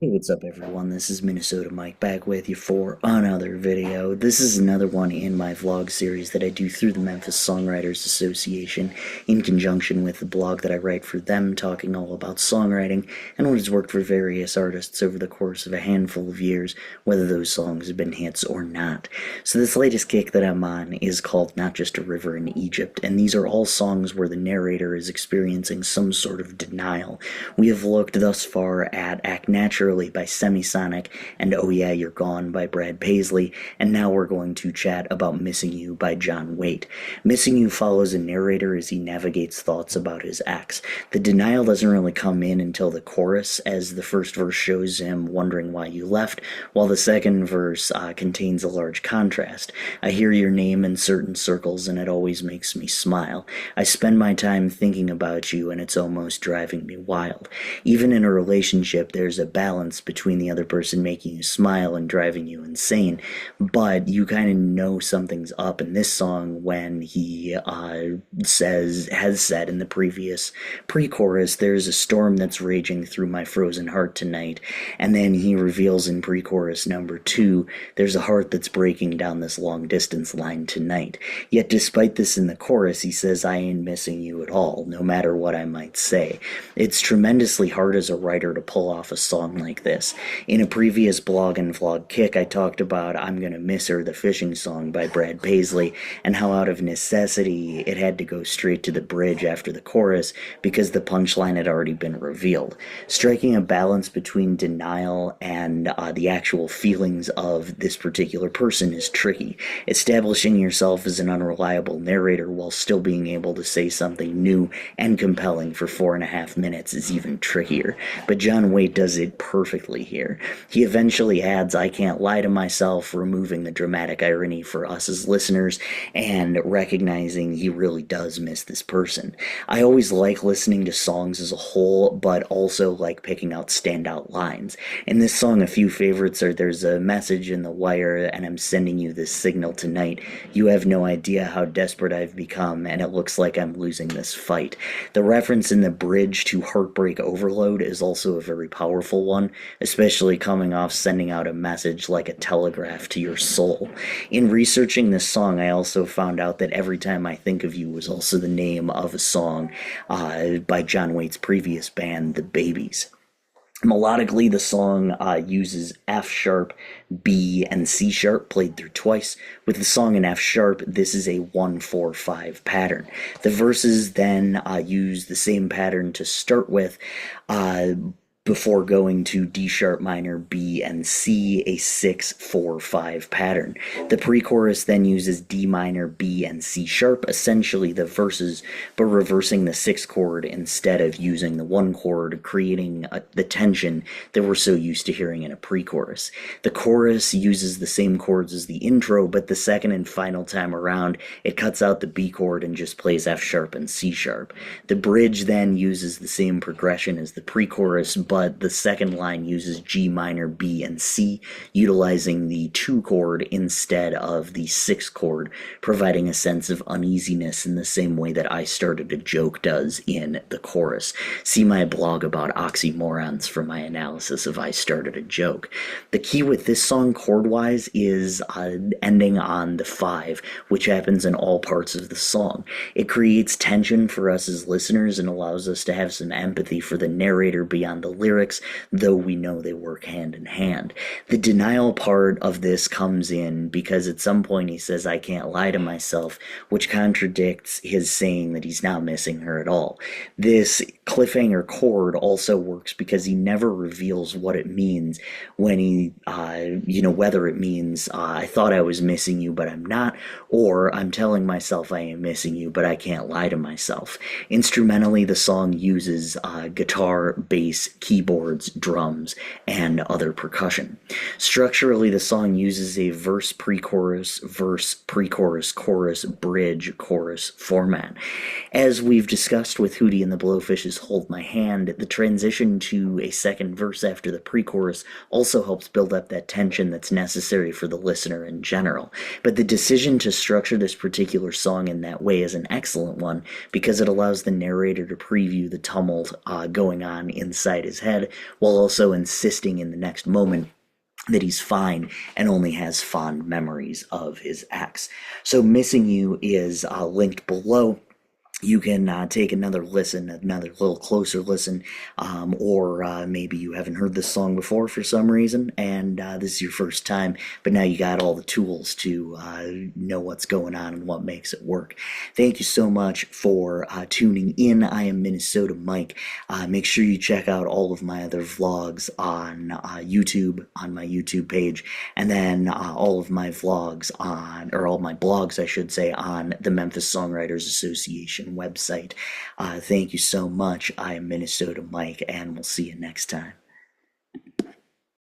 Hey, what's up, everyone? This is Minnesota Mike back with you for another video. This is another one in my vlog series that I do through the Memphis Songwriters Association in conjunction with the blog that I write for them, talking all about songwriting and what has worked for various artists over the course of a handful of years, whether those songs have been hits or not. So this latest kick that I'm on is called Not Just a River in Egypt, and these are all songs where the narrator is experiencing some sort of denial. We have looked thus far at Act Naturally by Semisonic and Oh Yeah, You're Gone by Brad Paisley, and now we're going to chat about Missing You by John Waite. Missing You follows a narrator as he navigates thoughts about his ex. The denial doesn't really come in until the chorus, as the first verse shows him wondering why you left, while the second verse contains a large contrast. I hear your name in certain circles and it always makes me smile. I spend my time thinking about you and it's almost driving me wild. Even in a relationship, there's a balance between the other person making you smile and driving you insane, but you kind of know something's up in this song when he has said in the previous pre-chorus, there's a storm that's raging through my frozen heart tonight, and then he reveals in pre-chorus number 2, there's a heart that's breaking down this long distance line tonight. Yet despite this in the chorus, he says, I ain't missing you at all, no matter what I might say. It's tremendously hard as a writer to pull off a song like this. In a previous blog and vlog kick, I talked about I'm Gonna Miss Her, the fishing song by Brad Paisley, and how out of necessity it had to go straight to the bridge after the chorus because the punchline had already been revealed. Striking a balance between denial and the actual feelings of this particular person is tricky. Establishing yourself as an unreliable narrator while still being able to say something new and compelling for 4.5 minutes is even trickier, but John Waite does it perfectly here. He eventually adds, I can't lie to myself, removing the dramatic irony for us as listeners and recognizing he really does miss this person. I always like listening to songs as a whole, but also like picking out standout lines. In this song, a few favorites are there's a message in the wire and I'm sending you this signal tonight. You have no idea how desperate I've become and it looks like I'm losing this fight. The reference in the bridge to heartbreak overload is also a very powerful one, especially coming off sending out a message like a telegraph to your soul. In researching this song, I also found out that Every Time I Think of You was also the name of a song by John Waite's previous band, The Babies. Melodically, the song uses F sharp, B, and C sharp played through twice. With the song in F sharp, this is a 1-4-5 pattern. The verses then use the same pattern to start with, before going to D sharp minor, B, and C, a 6-4-5 pattern. The pre-chorus then uses D minor, B, and C sharp, essentially the verses, but reversing the 6th chord instead of using the 1 chord, creating the tension that we're so used to hearing in a pre-chorus. The chorus uses the same chords as the intro, but the second and final time around, it cuts out the B chord and just plays F sharp and C sharp. The bridge then uses the same progression as the pre-chorus, but the second line uses G minor, B, and C, utilizing the 2 chord instead of the 6th chord, providing a sense of uneasiness in the same way that I Started a Joke does in the chorus. See my blog about oxymorons for my analysis of I Started a Joke. The key with this song chord-wise is ending on the 5, which happens in all parts of the song. It creates tension for us as listeners and allows us to have some empathy for the narrator beyond the lyrics, though we know they work hand in hand. The denial part of this comes in because at some point he says, I can't lie to myself, which contradicts his saying that he's not missing her at all. This cliffhanger chord also works because he never reveals what it means when he, whether it means, I thought I was missing you, but I'm not, or I'm telling myself I am missing you, but I can't lie to myself. Instrumentally, the song uses guitar, bass, keyboards, drums, and other percussion. Structurally, the song uses a verse, pre-chorus, chorus, bridge, chorus format. As we've discussed with Hootie and the Blowfish's Hold My Hand, the transition to a second verse after the pre-chorus also helps build up that tension that's necessary for the listener in general. But the decision to structure this particular song in that way is an excellent one because it allows the narrator to preview the tumult going on inside his his head, while also insisting in the next moment that he's fine and only has fond memories of his ex. So Missing You is linked below. You can take another listen, another little closer listen, or maybe you haven't heard this song before for some reason, and this is your first time, but now you got all the tools to know what's going on and what makes it work. Thank you so much for tuning in. I am Minnesota Mike. Make sure you check out all of my other vlogs on YouTube, on my YouTube page, and then all of my vlogs on, or all my blogs, I should say, on the Memphis Songwriters Association website. Thank you so much. I am Minnesota Mike, and we'll see you next time.